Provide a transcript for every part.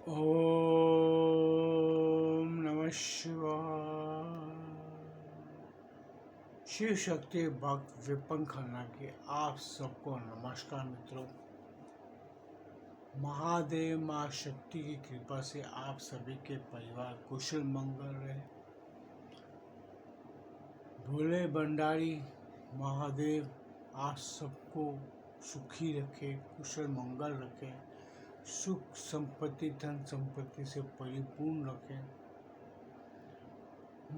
ओम नमः शिवाय। शिव शक्ति भक्त विपन खन्ना के आप सबको नमस्कार मित्रों। महादेव माँ शक्ति की कृपा से आप सभी के परिवार कुशल मंगल रहे। भोले भंडारी महादेव आप सबको सुखी रखे, कुशल मंगल रखे, सुख संपत्ति धन संपत्ति से परिपूर्ण रखे।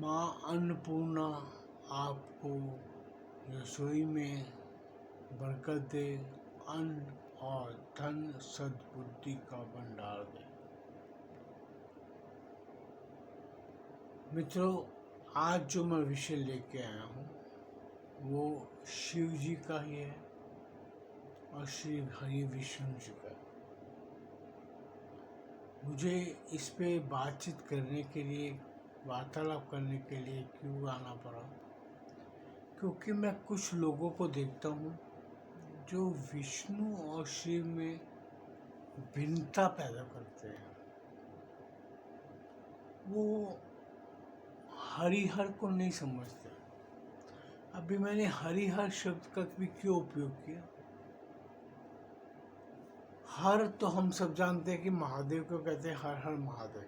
माँ अन्नपूर्णा आपको रसोई में बरकत दे, अन्न और धन सद्बुद्धि का भंडार दे। मित्रों, आज जो मैं विषय लेके आया हूँ वो शिव जी का ही है और श्री हरि विष्णु जी का। मुझे इस पे बातचीत करने के लिए, वार्तालाप करने के लिए क्यों आना पड़ा? क्योंकि मैं कुछ लोगों को देखता हूँ जो विष्णु और शिव में भिन्नता पैदा करते हैं। वो हरिहर को नहीं समझते। अभी मैंने हरिहर शब्द का भी क्यों उपयोग किया? हर तो हम सब जानते हैं कि महादेव को कहते हैं हर हर महादेव।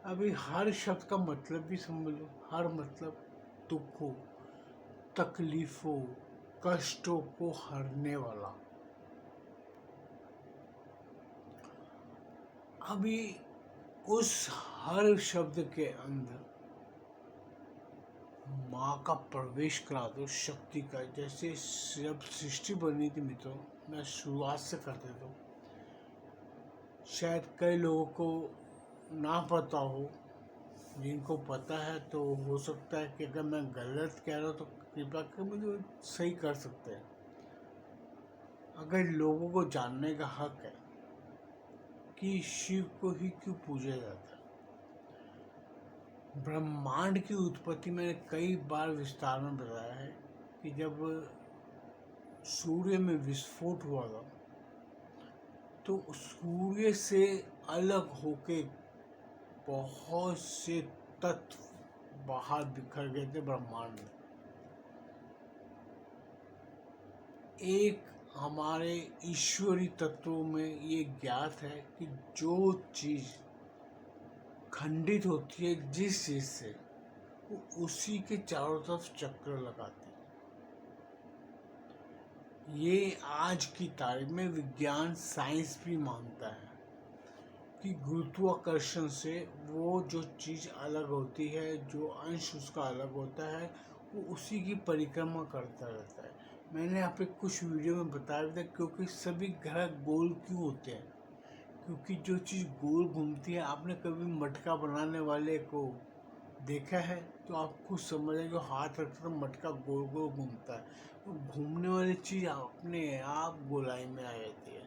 अभी हर शब्द का मतलब भी समझ लो। हर मतलब दुखों, तकलीफों, कष्टों को हरने वाला। अभी उस हर शब्द के अंदर माँ का प्रवेश करा दो, शक्ति का। जैसे जब सृष्टि बनी थी मित्रों, मैं शुरुआत से कर देता हूँ। शायद कई लोगों को ना पता हो, जिनको पता है तो हो सकता है कि अगर मैं गलत कह रहा हूँ तो कृपया कर मुझे सही कर सकते हैं। अगर लोगों को जानने का हक है कि शिव को ही क्यों पूजा जाता है। ब्रह्मांड की उत्पत्ति मैंने कई बार विस्तार में बताया है कि जब सूर्य में विस्फोट हुआ था तो सूर्य से अलग होके बहुत से तत्व बाहर बिखर गए थे ब्रह्मांड में। एक हमारे ईश्वरी तत्वों में ये ज्ञात है कि जो चीज खंडित होती है जिस चीज से, वो उसी के चारों तरफ चक्र लगाती है। ये आज की तारीख में विज्ञान साइंस भी मानता है कि गुरुत्वाकर्षण से वो जो चीज अलग होती है, जो अंश उसका अलग होता है, वो उसी की परिक्रमा करता रहता है। मैंने यहाँ पे कुछ वीडियो में बताया था क्योंकि सभी ग्रह गोल क्यों होते हैं। क्योंकि जो चीज़ गोल घूमती है, आपने कभी मटका बनाने वाले को देखा है तो आप खुद समझ जाएंगे, हाथ रखते तो मटका गोल गोल घूमता है। तो घूमने वाली चीज़ अपने आप गोलाई में आ जाती है।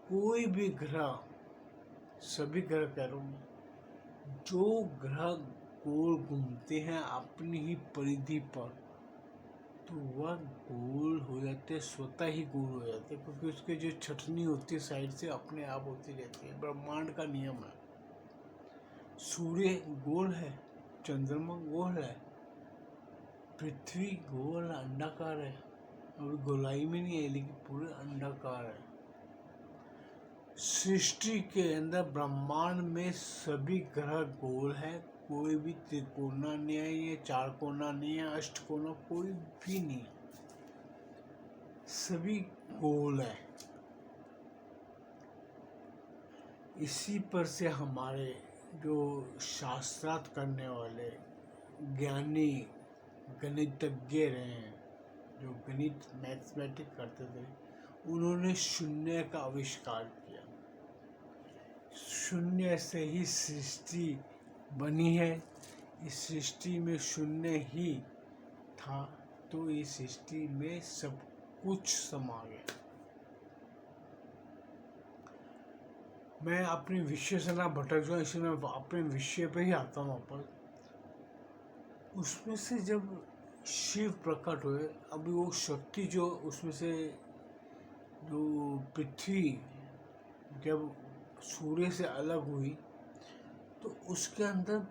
कोई भी ग्रह, सभी ग्रह कह रहा हूँ, जो ग्रह गोल घूमते हैं अपनी ही परिधि पर, तो वह गोल हो जाते, स्वतः ही गोल हो जाते, क्योंकि उसके जो छटनी होती है साइड से अपने आप होती रहती है। ब्रह्मांड का नियम है। सूर्य गोल है, चंद्रमा गोल है, पृथ्वी गोल अंडाकार है। अभी गोलाई में नहीं है लेकिन पूरे अंडाकार है। सृष्टि के अंदर ब्रह्मांड में सभी ग्रह गोल है। कोई भी त्रिकोणा नहीं है, ये चार कोना नहीं है, अष्टकोना कोई भी नहीं है, सभी गोल है। इसी पर से हमारे जो शास्त्रार्थ करने वाले ज्ञानी गणितज्ञ रहे हैं, जो गणित मैथमेटिक्स करते थे, उन्होंने शून्य का आविष्कार किया। शून्य से ही सृष्टि बनी है। इस सृष्टि में शून्य ही था, तो इस सृष्टि में सब कुछ समा गया। मैं अपने विषय से ना भटक जाऊँ, इसलिए मैं अपने विषय पे ही आता हूँ वापस। उसमें से जब शिव प्रकट हुए, अभी वो शक्ति जो उसमें से जो पृथ्वी जब सूर्य से अलग हुई तो उसके अंदर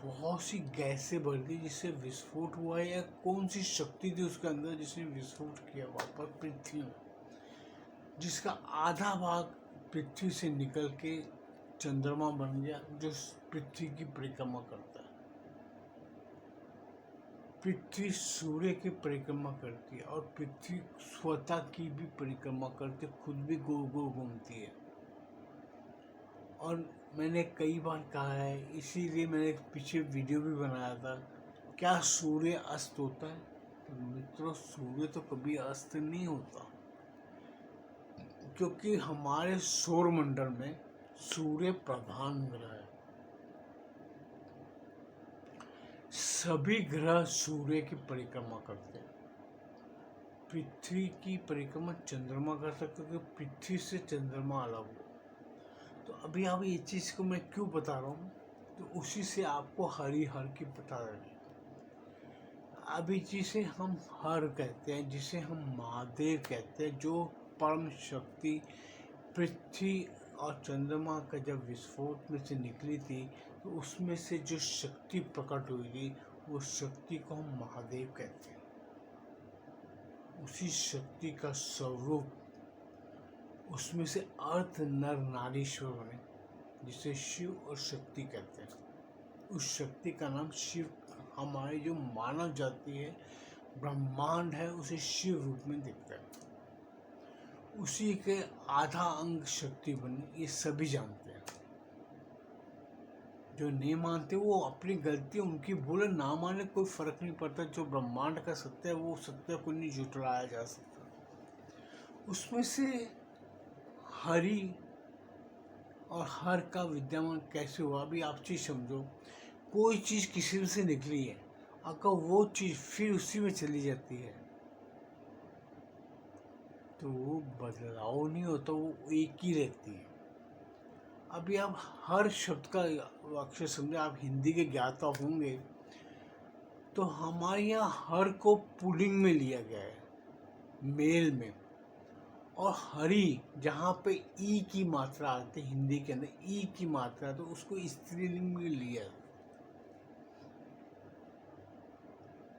बहुत सी गैसें बढ़ गई जिससे विस्फोट हुआ है, या कौन सी शक्ति थी उसके अंदर जिसने विस्फोट किया वापस पृथ्वी में, जिसका आधा भाग पृथ्वी से निकल के चंद्रमा बन गया जो पृथ्वी की परिक्रमा करता है। पृथ्वी सूर्य की परिक्रमा करती है और पृथ्वी स्वतः की भी परिक्रमा करती है, खुद भी गोल गोल घूमती है। और मैंने कई बार कहा है, इसीलिए मैंने पीछे वीडियो भी बनाया था, क्या सूर्य अस्त होता है? तो मित्रों, सूर्य तो कभी अस्त नहीं होता, क्योंकि हमारे सौर मंडल में सूर्य प्रधान ग्रह है। सभी ग्रह सूर्य की परिक्रमा करते हैं। पृथ्वी की परिक्रमा चंद्रमा कर सकते, क्योंकि पृथ्वी से चंद्रमा अलग हो। तो अभी आप ये चीज़ को मैं क्यों बता रहा हूँ, तो उसी से आपको हरिहर की पता लगे। अभी जिसे हम हर कहते हैं, जिसे हम महादेव कहते हैं, जो परम शक्ति पृथ्वी और चंद्रमा का जब विस्फोट में से निकली थी तो उसमें से जो शक्ति प्रकट हुई थी, वो शक्ति को हम महादेव कहते हैं। उसी शक्ति का स्वरूप, उसमें से अर्थ नर नारीश्वर बने, जिसे शिव और शक्ति कहते हैं। उस शक्ति का नाम शिव, हमारी जो मानव जाति है, ब्रह्मांड है, उसे शिव रूप में दिखता है। उसी के आधा अंग शक्ति बनी, ये सभी जानते हैं। जो नहीं मानते वो अपनी गलती, उनकी भूल, ना माने कोई फर्क नहीं पड़ता। जो ब्रह्मांड का सत्य है वो सत्य को नहीं झुठलाया जा सकता। उसमें से हरि और हर का विद्यमान कैसे हुआ, अभी आप चीज समझो। कोई चीज किसी से निकली है, अगर वो चीज फिर उसी में चली जाती है तो वो बदलाव नहीं होता, वो एक ही रहती है। अभी आप हर शब्द का अक्षर समझे, आप हिंदी के ज्ञाता होंगे, तो हमारे यहाँ हर को पुल्लिंग में लिया गया है, मेल में, और हरि जहाँ पे ई की मात्रा आती है, हिंदी के अंदर ई की मात्रा, तो उसको स्त्रीलिंग में लिया।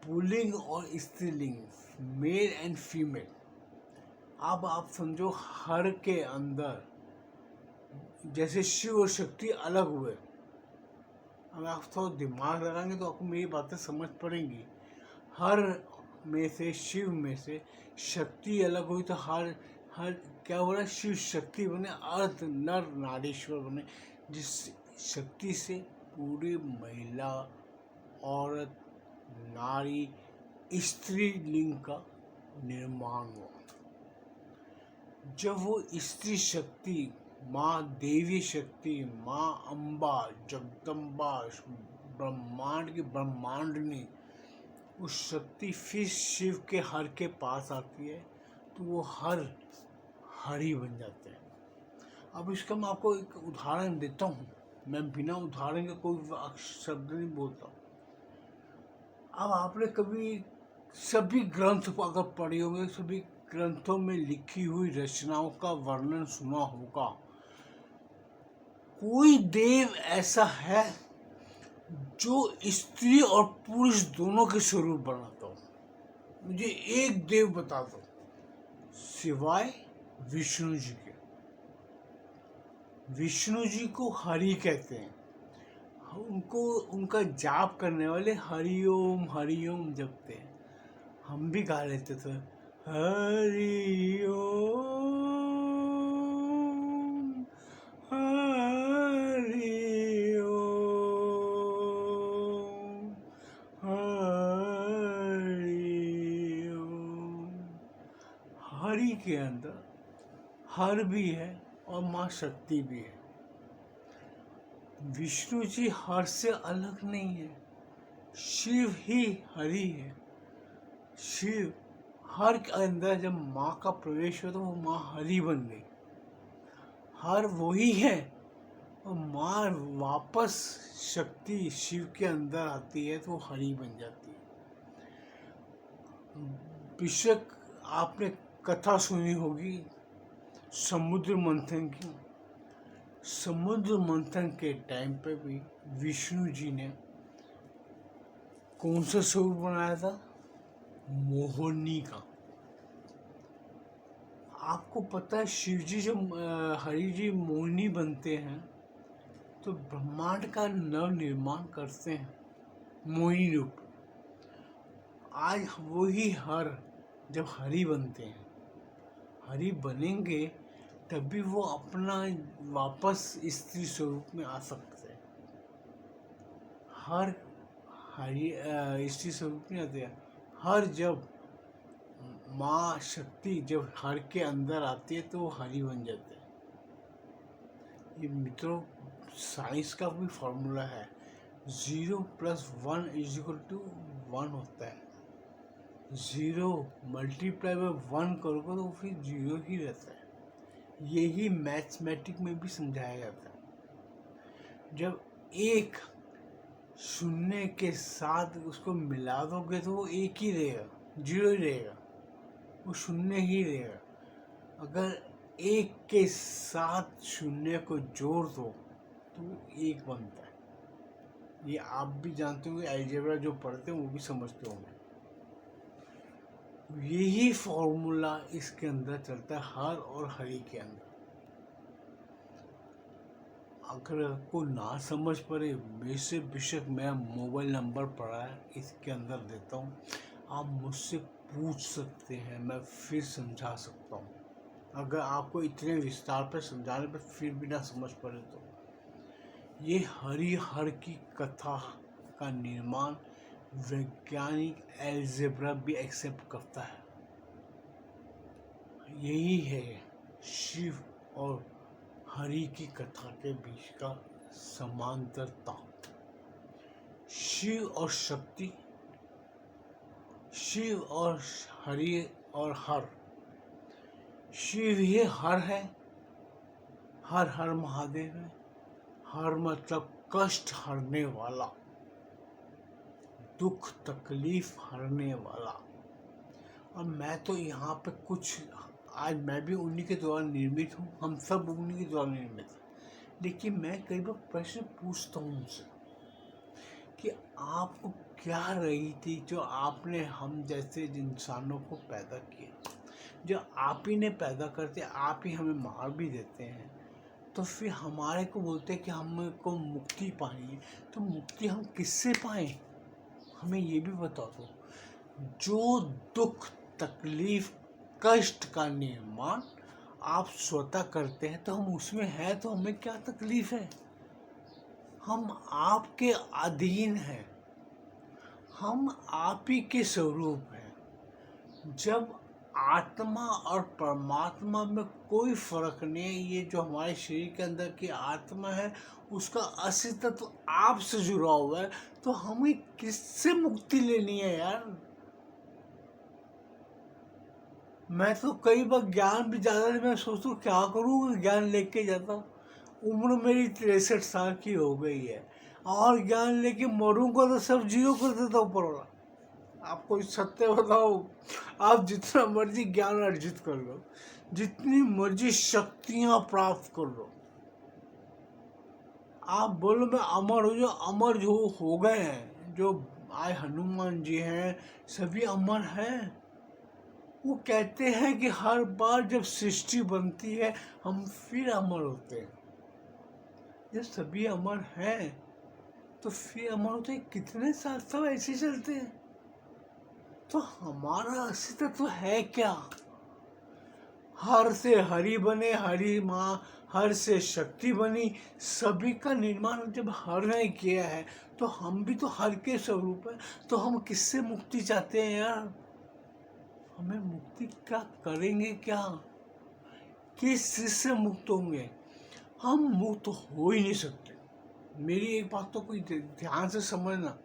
पुल्लिंग और स्त्रीलिंग, मेल एंड फीमेल। अब आप समझो, हर के अंदर जैसे शिव और शक्ति अलग हुए, अगर आप थोड़ा दिमाग लगाएंगे तो आपको मेरी बातें समझ पड़ेंगी। हर में से, शिव में से शक्ति अलग हुई तो हर क्या हो रहा है, शिव शक्ति बने, अर्ध नर नारीश्वर बने, जिस शक्ति से पूरी महिला, औरत, नारी, स्त्री लिंग का निर्माण हुआ। जब वो स्त्री शक्ति, माँ देवी शक्ति, माँ अम्बा, जगदम्बा, ब्रह्मांड की ब्रह्मांडनी, उस शक्ति फिर शिव के हर के पास आती है तो वो हरि बन जाते हैं। अब इसका मैं आपको एक उदाहरण देता हूँ, मैं बिना उदाहरण के कोई शब्द नहीं बोलता। अब आपने कभी सभी ग्रंथ अगर पढ़े होंगे, सभी ग्रंथों में लिखी हुई रचनाओं का वर्णन सुना होगा। कोई देव ऐसा है जो स्त्री और पुरुष दोनों के स्वरूप बनाता हो? मुझे एक देव बता दो, सिवाय विष्णु जी के। विष्णु जी को हरि कहते हैं, उनको, उनका जाप करने वाले हरिओम जपते हैं। हम भी गा लेते थे, हरि ओम हरि ओम हरि ओम। हरि के अंदर हर भी है और माँ शक्ति भी है। विष्णु जी हर से अलग नहीं है, शिव ही हरि है। शिव हर के अंदर जब माँ का प्रवेश हुआ तो वो माँ हरि बन गई। हर वही है और माँ वापस शक्ति शिव के अंदर आती है तो वो हरि बन जाती है। बेशक आपने कथा सुनी होगी समुद्र मंथन की, समुद्र मंथन के टाइम पे भी विष्णु जी ने कौन सा स्वरूप बनाया था? मोहिनी का। आपको पता है शिव जी जब हरि जी मोहिनी बनते हैं तो ब्रह्मांड का नव निर्माण करते हैं मोहिनी रूप। आज वही हर जब हरि बनते हैं, हरि बनेंगे तभी वो अपना वापस स्त्री स्वरूप में आ सकते हैं। हर हरि स्त्री स्वरूप में आते हैं। हर जब माँ शक्ति जब हर के अंदर आती है तो वो हरि बन जाते हैं। ये मित्रों साइंस का भी फॉर्मूला है, 0 + 1 = 1 होता है। 0 मल्टीप्लाई बाय 1 करोगे तो फिर 0 ही रहता है। यही मैथमेटिक में भी समझाया जाता है। जब एक शून्य के साथ उसको मिला दोगे तो वो एक ही रहेगा, 0 ही रहेगा, वो शून्य ही रहेगा। अगर एक के साथ शून्य को जोड़ दो तो एक बनता है। ये आप भी जानते होंगे, अलजेब्रा जो पढ़ते हैं वो भी समझते होंगे। यही फॉर्मूला इसके अंदर चलता है, हर और हरि के अंदर। अगर आपको ना समझ पड़े, वैसे बेशक मेरा मोबाइल नंबर पड़ा है, इसके अंदर देता हूँ, आप मुझसे पूछ सकते हैं, मैं फिर समझा सकता हूँ। अगर आपको इतने विस्तार पर समझाने पर फिर भी ना समझ पड़े तो ये हर की कथा का निर्माण वैज्ञानिक अलजेब्रा भी एक्सेप्ट करता है। यही है शिव और हरि की कथा के बीच का समांतरता। शिव और शक्ति, शिव और हरि और हर। शिव ही हर है, हर हर महादेव है। हर मतलब कष्ट हरने वाला, दुख तकलीफ हरने वाला। और मैं तो यहाँ पे कुछ, आज मैं भी उन्हीं के द्वारा निर्मित हूँ, हम सब उन्हीं के द्वारा निर्मित हैं। लेकिन मैं कई बार प्रश्न पूछता हूँ उनसे कि आपको क्या रही थी जो आपने हम जैसे इंसानों को पैदा किया। जो आप ही ने पैदा करते, आप ही हमें मार भी देते हैं, तो फिर हमारे को बोलते हैं कि हमको मुक्ति पानी है। तो मुक्ति हम किससे पाएं? हमें ये भी बता दो। जो दुख तकलीफ कष्ट का निर्माण आप स्वतः करते हैं तो हम उसमें हैं, तो हमें क्या तकलीफ है? हम आपके अधीन हैं, हम आप ही के स्वरूप हैं। जब आत्मा और परमात्मा में कोई फर्क नहीं है, ये जो हमारे शरीर के अंदर की आत्मा है उसका अस्तित्व तो आपसे जुड़ा हुआ है, तो हमें किससे मुक्ति लेनी है यार? मैं तो कई बार ज्ञान भी ज़्यादा, मैं सोचता हूँ क्या करूँ, ज्ञान लेके जाता हूँ। उम्र मेरी 63 साल की हो गई है और ज्ञान लेके मरूंगा तो सब 0 कर देता हूँ परोड़ा। आपको सत्य बताओ, आप जितना मर्जी ज्ञान अर्जित कर लो, जितनी मर्जी शक्तियाँ प्राप्त कर लो, आप बोलो मैं अमर हो जाओ, अमर जो हो गए हैं, जो आए हनुमान जी हैं, सभी अमर हैं। वो कहते हैं कि हर बार जब सृष्टि बनती है हम फिर अमर होते हैं। जब सभी अमर हैं तो फिर अमर होते हैं, कितने साल सब ऐसे चलते हैं। तो हमारा अस्तित्व तो है क्या? हर से हरि बने, हरि माँ, हर से शक्ति बनी, सभी का निर्माण जब हर ने किया है तो हम भी तो हर के स्वरूप हैं। तो हम किससे मुक्ति चाहते हैं यार? हमें मुक्ति क्या करेंगे, क्या किस चीज से मुक्त होंगे? हम मुक्त हो ही नहीं सकते। मेरी एक बात तो कोई ध्यान से समझना,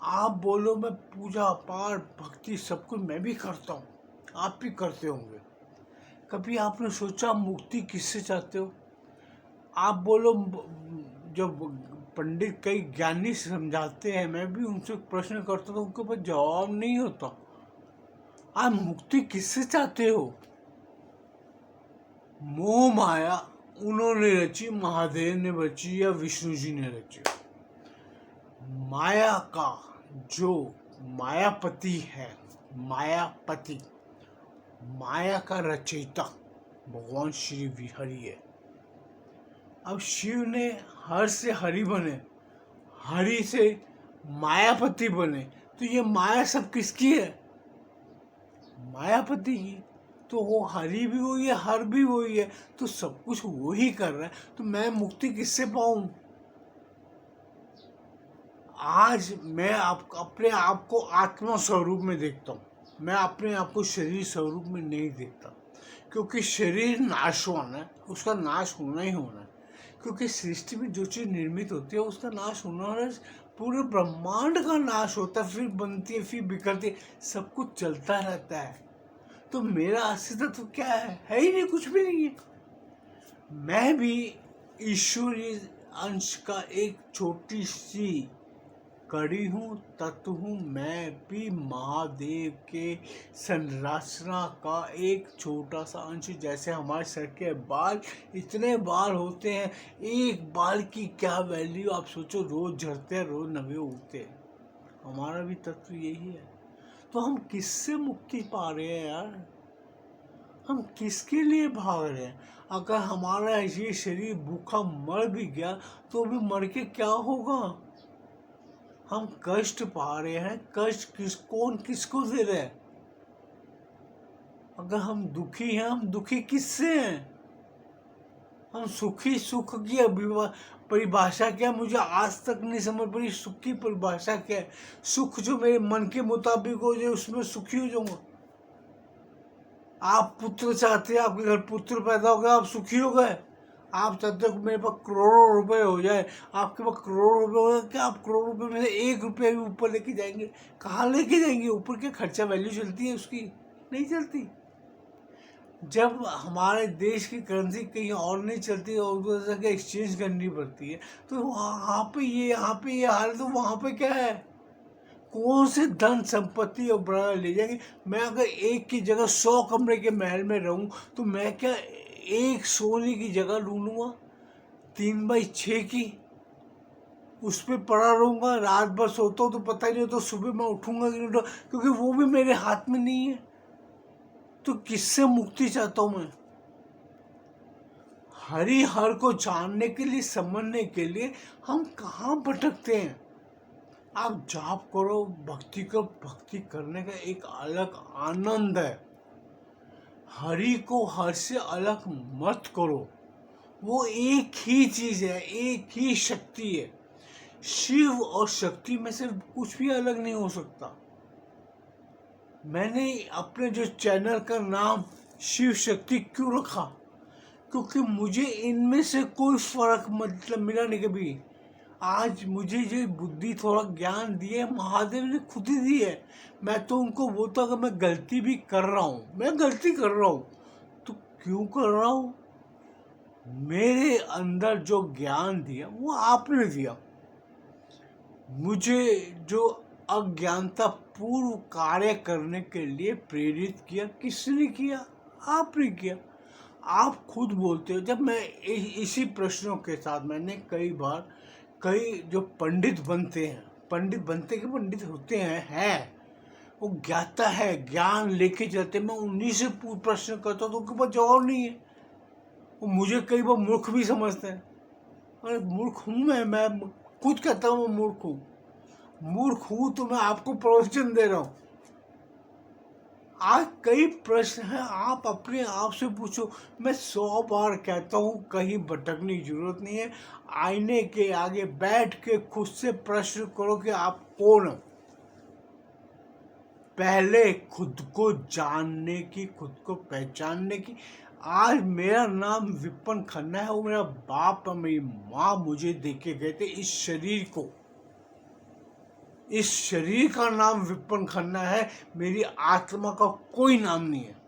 आप बोलो मैं पूजा पाठ भक्ति सब कुछ मैं भी करता हूँ, आप भी करते होंगे। कभी आपने सोचा मुक्ति किससे चाहते हो? आप बोलो, जब पंडित कई ज्ञानी समझाते हैं, मैं भी उनसे प्रश्न करता हूँ, उनके पास जवाब नहीं होता। आप मुक्ति किससे चाहते हो? मोह माया उन्होंने रची, महादेव ने रची या विष्णु जी ने रची। माया का जो मायापति है, मायापति, माया का रचयिता भगवान श्री हरि है। अब शिव ने हर से हरि बने, हरि से मायापति बने, तो ये माया सब किसकी है? मायापति की। तो वो हरि भी वही है, हर भी वही है, तो सब कुछ वो ही कर रहा है, तो मैं मुक्ति किससे पाऊं? आज मैं अपने आप को आत्मा स्वरूप में देखता हूँ, मैं अपने आप को शरीर स्वरूप में नहीं देखता, क्योंकि शरीर नाशवान है, उसका नाश होना ही होना है। क्योंकि सृष्टि में जो चीज़ निर्मित होती है उसका नाश होना है, पूरे ब्रह्मांड का नाश होता है, फिर बनती है, फिर बिखरती है, सब कुछ चलता रहता है। तो मेरा अस्तित्व तो क्या है ही नहीं, कुछ भी नहीं है। मैं भी ईश्वरीय अंश का एक छोटी सी कड़ी हूँ, तत्व हूँ। मैं भी महादेव के संरचना का एक छोटा सा अंश। जैसे हमारे सर के बाल, इतने बाल होते हैं, एक बाल की क्या वैल्यू आप सोचो, रोज झड़ते हैं, रोज नवे उगते हैं। हमारा भी तत्व यही है। तो हम किससे मुक्ति पा रहे हैं यार? हम किसके लिए भाग रहे हैं? अगर हमारा ये शरीर भूखा मर भी गया तो भी मर के क्या होगा? हम कष्ट पा रहे हैं, कष्ट कौन किसको दे रहे हैं? अगर हम दुखी हैं, हम दुखी किससे हैं? हम सुखी, सुख की परिभाषा क्या, मुझे आज तक नहीं समझ पड़ी। सुख की परिभाषा क्या है? सुख जो मेरे मन के मुताबिक हो जाए उसमें सुखी हो जाऊंगा। आप पुत्र चाहते हैं, आपके घर पुत्र पैदा हो गया, आप सुखी हो गए। आप चाहते हो मेरे पास करोड़ों रुपए हो जाए, आपके पास करोड़ों रुपए हो जाए, क्या आप करोड़ रुपए में से 1 रुपया भी ऊपर लेके जाएंगे? कहाँ लेके जाएंगे? ऊपर क्या खर्चा वैल्यू चलती है उसकी? नहीं चलती। जब हमारे देश की करेंसी कहीं और नहीं चलती और दूसरे के एक्सचेंज करनी पड़ती है, तो वहाँ पे ये, यहाँ पे ये हाल, तो वहाँ पे क्या है? कौन से धन संपत्ति और बड़ा ले जाएंगे? मैं अगर एक की जगह 100 कमरे के महल में रहूं तो मैं क्या एक सोने की जगह ढूंढूंगा 3x6 की, उस पर पड़ा रहूंगा, रात भर सोता हूँ तो पता ही नहीं होता सुबह मैं उठूंगा कि नहीं उठूंगा, क्योंकि वो भी मेरे हाथ में नहीं है। तो किससे मुक्ति चाहता हूं मैं? हरि हर को जानने के लिए, समझने के लिए हम कहाँ भटकते हैं? आप जाप करो, भक्ति को, भक्ति करने का एक अलग आनंद है। हरि को हर से अलग मत करो, वो एक ही चीज है, एक ही शक्ति है। शिव और शक्ति में से कुछ भी अलग नहीं हो सकता। मैंने अपने जो चैनल का नाम शिव शक्ति क्यों रखा? क्योंकि मुझे इनमें से कोई फर्क मतलब मिला नहीं कभी। आज मुझे जो बुद्धि, थोड़ा ज्ञान दिए महादेव ने खुद ही दी है। मैं तो उनको बोलता हूँ कि मैं गलती भी कर रहा हूँ, मैं गलती कर रहा हूँ, तो क्यों कर रहा हूँ? मेरे अंदर जो ज्ञान दिया वो आपने दिया। मुझे जो अज्ञानता पूर्व कार्य करने के लिए प्रेरित किया, किसने किया? आपने किया। आप खुद बोलते हो। जब मैं इसी प्रश्नों के साथ मैंने कई बार, कई जो पंडित बनते हैं, पंडित बनते के पंडित होते हैं वो ज्ञाता है, ज्ञान लेके चलते, मैं उन्हीं से प्रश्न करता हूँ तो उनके पास जवाब नहीं है। वो मुझे कई बार मूर्ख भी समझते हैं। अरे मूर्ख हूँ मैं खुद कहता हूँ मैं मूर्ख हूँ। मूर्ख हूँ तो मैं आपको प्रवचन दे रहा हूँ। आज कई प्रश्न हैं, आप अपने आप से पूछो। मैं 100 बार कहता हूँ कहीं भटकने की जरूरत नहीं है। आईने के आगे बैठ के खुद से प्रश्न करो कि आप कौन हो। पहले खुद को जानने की, खुद को पहचानने की। आज मेरा नाम विपिन खन्ना है, वो मेरा बाप और मेरी माँ मुझे देके गए थे। इस शरीर को, इस शरीर का नाम विपिन खन्ना है, मेरी आत्मा का कोई नाम नहीं है।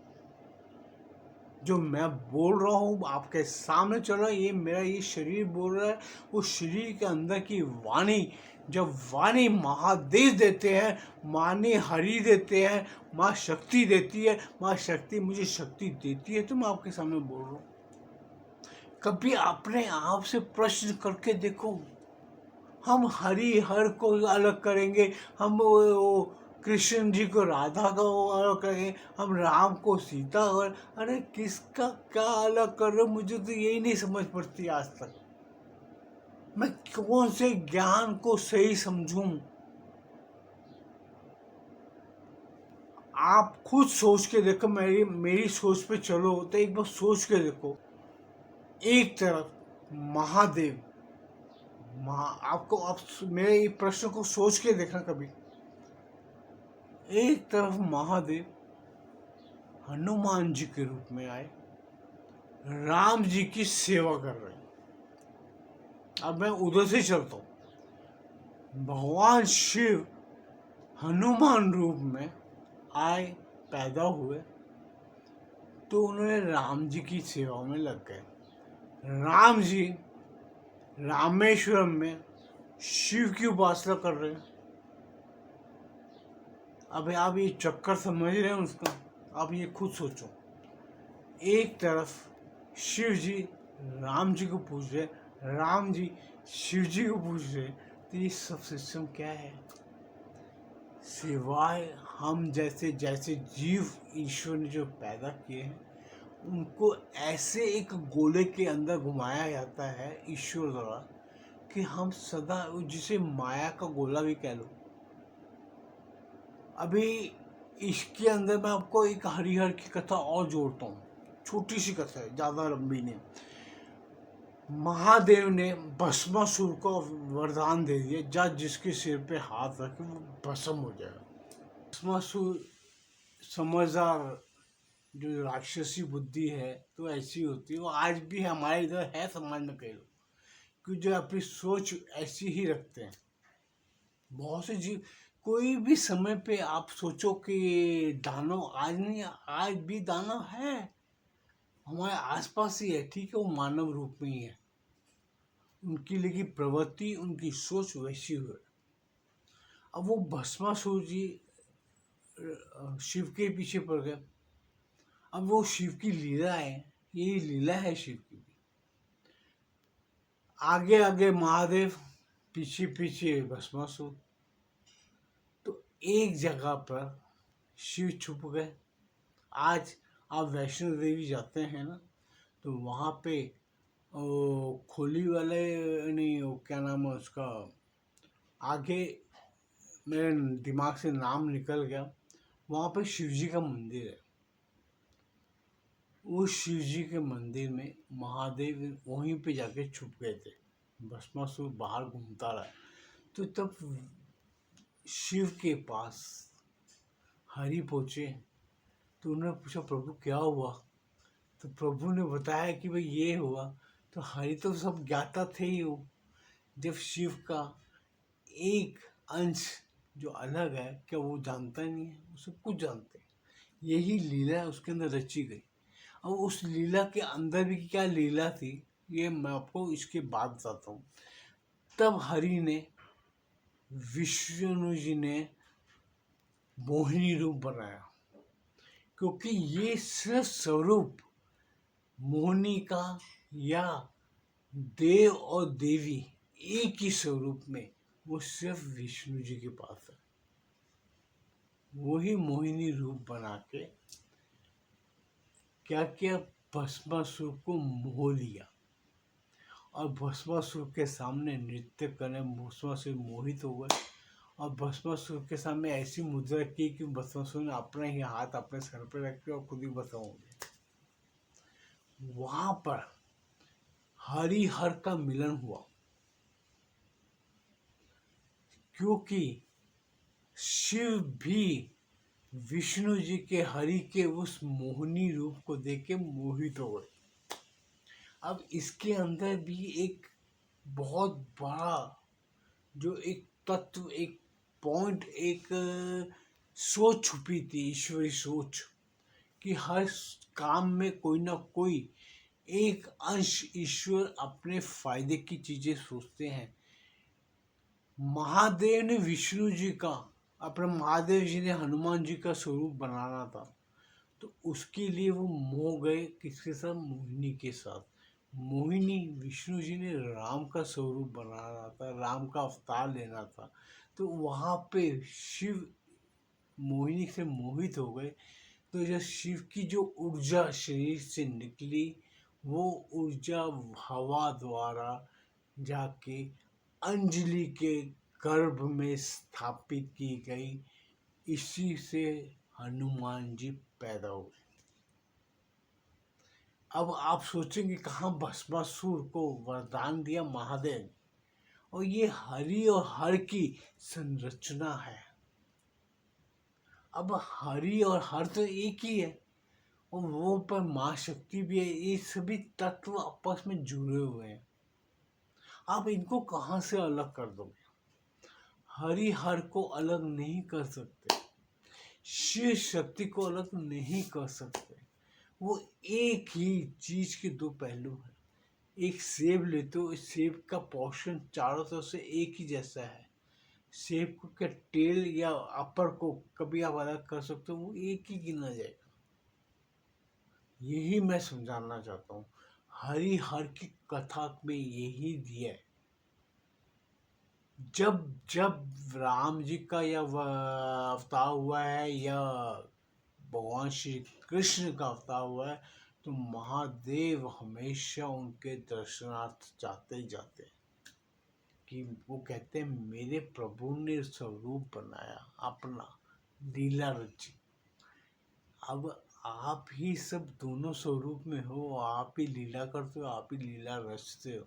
जो मैं बोल रहा हूँ आपके सामने चल रहा है, ये मेरा ये शरीर बोल रहा है। वो शरीर के अंदर की वाणी, जब वाणी महादेव देते हैं, माने हरि देते हैं, माँ शक्ति देती है, माँ शक्ति मुझे शक्ति देती है, तो मैं आपके सामने बोल रहा हूँ। कभी अपने आप से प्रश्न करके देखो, हम हरि हर को अलग करेंगे, हम वो कृष्ण जी को राधा को अलग करेंगे, हम राम को सीता, और अरे किसका क्या अलग कर रहे हो, मुझे तो यही नहीं समझ पड़ती आज तक। मैं कौन से ज्ञान को सही समझूं? आप खुद सोच के देखो, मेरी मेरी सोच पे चलो तो एक बार सोच के देखो। एक तरफ महादेव, आपको आप मेरे ये प्रश्न को सोच के देखना कभी। एक तरफ महादेव हनुमान जी के रूप में आए, राम जी की सेवा कर रहे हैं। अब मैं उधर से चलता हूं। भगवान शिव हनुमान रूप में आए, पैदा हुए, तो उन्होंने राम जी की सेवा में लग गए। राम जी रामेश्वरम में शिव की उपासना कर रहे हैं। अब आप ये चक्कर समझ रहे हैं उसका? आप ये खुद सोचो। एक तरफ शिव जी राम जी को पूज रहे, राम जी शिव जी को पूज रहे, तो ये सब सिस्टम क्या है? सिवाय हम जैसे जैसे जीव ईश्वर ने जो पैदा किए हैं, उनको ऐसे एक गोले के अंदर घुमाया जाता है ईश्वर द्वारा कि हम सदा, जिसे माया का गोला भी कह लो। अभी इसके अंदर मैं आपको एक हरिहर की कथा और जोड़ता हूँ। छोटी सी कथा है, ज़्यादा लंबी नहीं। महादेव ने भस्मासुर को वरदान दे दिया, जा जिसके सिर पे हाथ रखे वो भस्म हो जाएगा। भस्मासुर समझदार, जो राक्षसी बुद्धि है तो ऐसी होती है, वो आज भी हमारे इधर है समाज में कई लोग, कि जो अपनी सोच ऐसी ही रखते हैं। बहुत से जीव, कोई भी समय पे आप सोचो कि दानव आज नहीं, आज भी दानव है हमारे आसपास ही है, ठीक है, वो मानव रूप में ही है, उनकी लेकिन प्रवृत्ति, उनकी सोच वैसी हुई। अब वो भस्मासुर जी शिव के पीछे पड़ गए। अब वो शिव की लीला है, यही लीला है शिव की भी। आगे आगे महादेव, पीछे पीछे भस्मासुर। तो एक जगह पर शिव छुप गए। आज आप वैष्णो देवी जाते हैं ना, तो वहाँ पे खोली वाले, नहीं वो क्या नाम है उसका, आगे मेरे दिमाग से नाम निकल गया, वहाँ पे शिव जी का मंदिर है। उस शिव जी के मंदिर में महादेव वहीं पे जाके छुप गए थे। भस्मासुर बाहर घूमता रहा, तो तब शिव के पास हरि पहुँचे, तो उन्होंने पूछा प्रभु क्या हुआ? तो प्रभु ने बताया कि भाई ये हुआ। तो हरि तो सब ज्ञाता थे ही हो। जब शिव का एक अंश जो अलग है, क्या वो जानता नहीं है? वो सब कुछ जानते हैं। यही लीला उसके अंदर रची गई। अब उस लीला के अंदर भी क्या लीला थी, ये मैं आपको इसके बाद बताता हूँ। तब हरि ने, विष्णु जी ने मोहिनी रूप बनाया, क्योंकि ये सिर्फ स्वरूप मोहिनी का या देव और देवी एक ही स्वरूप में, वो सिर्फ विष्णु जी के पास है। वही मोहिनी रूप बना के क्या किया, भस्मासुर को मोह लिया, और भस्मासुर के सामने नृत्य करने भस्मासुर मोहित हो गए, और भस्मासुर के सामने ऐसी मुद्रा की कि भस्मासुर ने अपना ही हाथ अपने सर पर रख के और खुद ही भस्म हो गया। वहां पर हरिहर का मिलन हुआ, क्योंकि शिव भी विष्णु जी के हरि के उस मोहिनी रूप को देख के मोहित हो गए। अब इसके अंदर भी एक बहुत बड़ा जो एक तत्व, एक पॉइंट, एक सोच छुपी थी, ईश्वरी सोच, कि हर काम में कोई ना कोई एक अंश ईश्वर अपने फायदे की चीजें सोचते हैं। महादेव ने विष्णु जी का, अपने महादेव जी ने हनुमान जी का स्वरूप बनाना था, तो उसके लिए वो मोह गए किसके साथ? मोहिनी के साथ। मोहिनी विष्णु जी ने राम का स्वरूप बनाना था, राम का अवतार लेना था, तो वहाँ पे शिव मोहिनी से मोहित हो गए। तो जो शिव की जो ऊर्जा शरीर से निकली, वो ऊर्जा हवा द्वारा जाके अंजलि के गर्भ में स्थापित की गई। इसी से हनुमान जी पैदा हुए। अब आप सोचेंगे कहाँ भस्मासुर को वरदान दिया महादेव ने, और ये हरि और हर की संरचना है। अब हरि और हर तो एक ही है, और वो पर माँ शक्ति भी है। ये सभी तत्व आपस में जुड़े हुए हैं। आप इनको कहाँ से अलग कर दोगे? हरि हर को अलग नहीं कर सकते, शिव शक्ति को अलग नहीं कर सकते। वो एक ही चीज के दो पहलू हैं। एक सेब लेते हो, इस सेब का पोर्शन चारों तरफ से एक ही जैसा है। सेब को क्या टेल या अपर को कभी आप अलग कर सकते हो? वो एक ही गिना जाएगा। यही मैं समझाना चाहता हूँ। हरि हर की कथा में यही दिया है। जब जब राम जी का या अवतार हुआ है, या भगवान श्री कृष्ण का अवतार हुआ है, तो महादेव हमेशा उनके दर्शनार्थ जाते ही जाते हैं। कि वो कहते हैं मेरे प्रभु ने स्वरूप बनाया अपना, लीला रची। अब आप ही सब दोनों स्वरूप में हो, आप ही लीला करते हो, आप ही लीला रचते हो।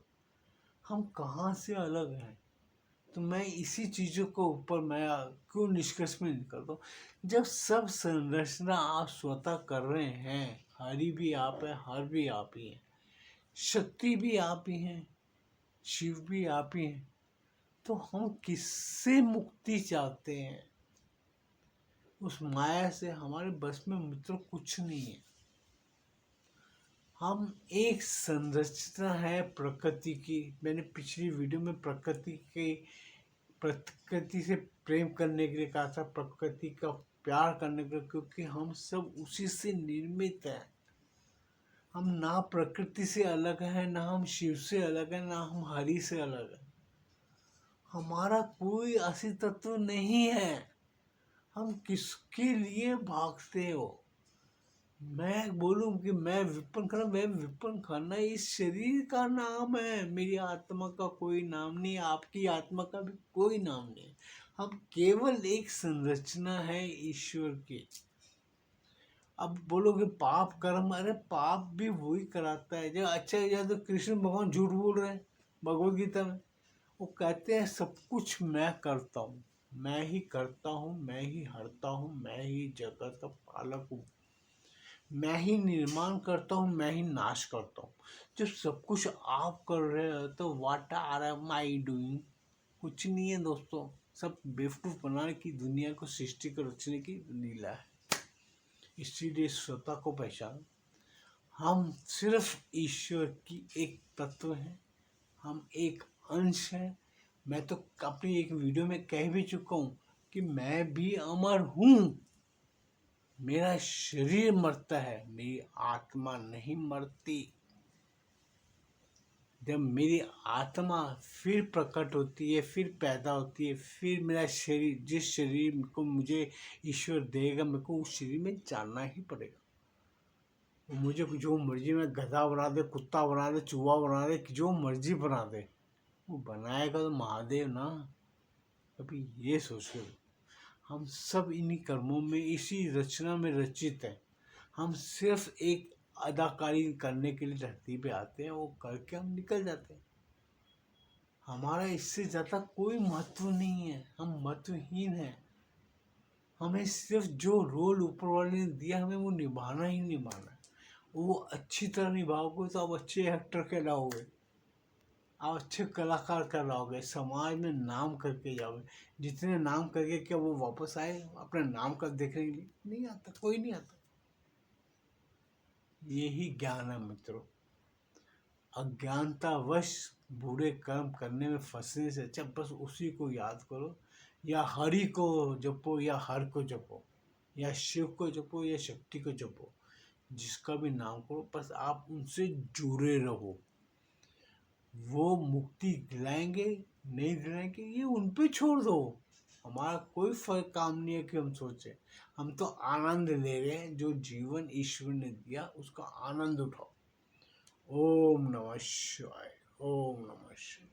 हम कहाँ से अलग हैं? तो मैं इसी चीज़ों को ऊपर मैं क्यों निष्कर्ष में निकलता हूँ, जब सब संरचना आप स्वतः कर रहे हैं, हरि भी आप है, हर भी आप ही है, शक्ति भी आप ही हैं, शिव भी आप ही हैं, तो हम किससे मुक्ति चाहते हैं? उस माया से हमारे बस में मित्र कुछ नहीं है। हम एक संरचना है प्रकृति की। मैंने पिछली वीडियो में प्रकृति से प्रेम करने के लिए कहा था, प्रकृति का प्यार करने के लिए, क्योंकि हम सब उसी से निर्मित हैं। हम ना प्रकृति से अलग हैं, ना हम शिव से अलग हैं, ना हम हरि से अलग हैं। हमारा कोई असली तत्व नहीं है। हम किसके लिए भागते हो? मैं बोलूं कि मैं विपन्न खन्ना इस शरीर का नाम है, मेरी आत्मा का कोई नाम नहीं, आपकी आत्मा का भी कोई नाम नहीं। हम केवल एक संरचना है ईश्वर की। अब बोलोगे पाप कर्म, अरे पाप भी वही कराता है। जब अच्छा, या तो कृष्ण भगवान झूठ बोल रहे हैं भगवद गीता में। वो कहते हैं सब कुछ मैं करता हूँ, मैं ही करता हूँ, मैं ही हरता हूँ, मैं ही जगत का पालक हूँ, मैं ही निर्माण करता हूँ, मैं ही नाश करता हूँ। जब सब कुछ आप कर रहे हो तो what are am I doing? कुछ नहीं है दोस्तों, सब बेवकूफ बनाने की, दुनिया को सृष्टि को रचने की लीला है। इसीलिए स्वतः को पहचान। हम सिर्फ ईश्वर की एक तत्व हैं, हम एक अंश हैं। मैं तो अपनी एक वीडियो में कह भी चुका हूँ कि मैं भी अमर हूँ। मेरा शरीर मरता है, मेरी आत्मा नहीं मरती। जब मेरी आत्मा फिर प्रकट होती है, फिर पैदा होती है, फिर मेरा शरीर, जिस शरीर को मुझे ईश्वर देगा, मेरे को उस शरीर में जाना ही पड़ेगा। मुझे जो मर्जी में गधा बना दे, कुत्ता बना दे, चूहा बना दे, जो मर्जी बना दे, वो बनाएगा तो महादेव ना। कभी ये सोच लो। हम सब इन्हीं कर्मों में, इसी रचना में रचित हैं। हम सिर्फ एक अदाकारी करने के लिए धरती पे आते हैं, वो करके हम निकल जाते हैं। हमारा इससे ज़्यादा कोई महत्व नहीं है, हम महत्वहीन हैं। हमें सिर्फ जो रोल ऊपर वाले ने दिया, हमें वो निभाना ही निभाना है। वो अच्छी तरह निभाओगे तो आप अच्छे एक्टर कहलाओगे, आप अच्छे कलाकार कहलाओगे, समाज में नाम करके जाओगे। जितने नाम करके क्या वो वापस आए अपने नाम का देखने के लिए? नहीं आता, कोई नहीं आता। यही ज्ञान है मित्रों। अज्ञानतावश बुरे कर्म करने में फंसने से अच्छा बस उसी को याद करो, या हरि को जपो, या हर को जपो, या शिव को जपो, या शक्ति को जपो, जिसका भी नाम करो, बस आप उनसे जुड़े रहो। वो मुक्ति दिलाएंगे नहीं दिलाएंगे ये उन पे छोड़ दो। हमारा कोई फर्क काम नहीं है कि हम सोचे। हम तो आनंद ले रहे हैं, जो जीवन ईश्वर ने दिया उसका आनंद उठाओ। ओम नमः शिवाय। ओम नमः शिवाय।